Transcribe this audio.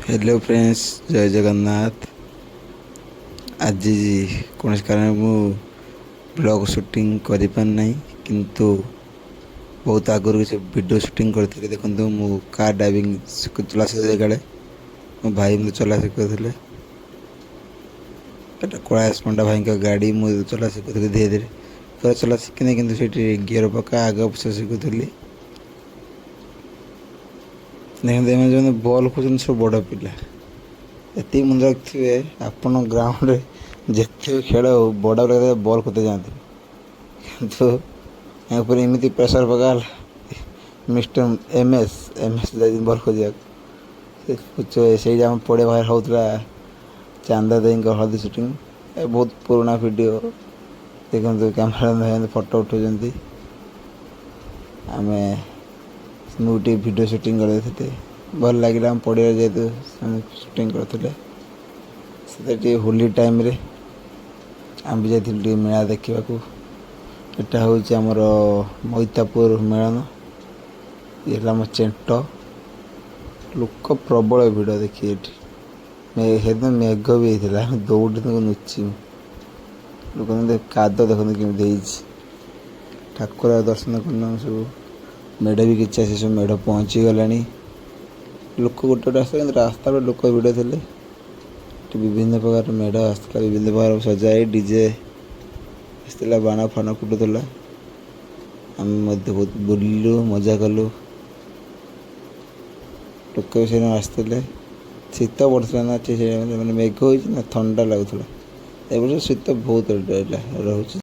Hello friends, जय जगन्नाथ। आज कौन कारण मु ब्लॉग शूटिंग कर पारना, किंतु बहुत आगुरी किसी वीडियो शूटिंग करते। देखो मु कार ड्राइविंग चला शिखे मो भाई मुझे चला शिखुले। कैलाश पंडा भाई का गाड़ी मुझे चला शिखुली धीरे धीरे पूरा चला शिखनी, कि गियर पक्का आग पछ शिखुली। देखते जो बल खोज सब बड़ पिला ये मन रखिए आपण ग्राउंड रे जिते भी खेल हो बड़ा बल खोते जाते, किंतु यहाँ एमती प्रेसर पका मिस्टर एम एस बल खोजा से पड़े बाहर होता चांदा दे हल्दी सुटिंग। बहुत पुराना वीडियो देखते कैमेरा फोटो उठाऊँ आम मुझे वीडियो शूटिंग करते भल लगे पड़िया जेहतु शूटिंग करते होली टाइम रे आम भी जाइए मेला देखा। यहाँ हूँ आमर मैतापुर मेलन, ये आम चेंट लोक प्रबल भिड़ देखिए। ये मेघ भी होता दौड़ नुची लोक काद देखते कमी ठाकुर दर्शन करना सब मेढ़ भी किसी आसी सब मेढ़ पहुँची गला। लोक गोटे गोटे रास्ता लोक भिड़ थे विभिन्न प्रकार मेढ़ आसला, विभिन्न प्रकार सजाई डीजे आसला, बाण फाण फुटुला। आम बहुत बुलू मजा कलु। लोक भी से आसते शीत पड़ता ना मैंने मेघ हो थंडा लगुला। ए शीत बहुत रोचे।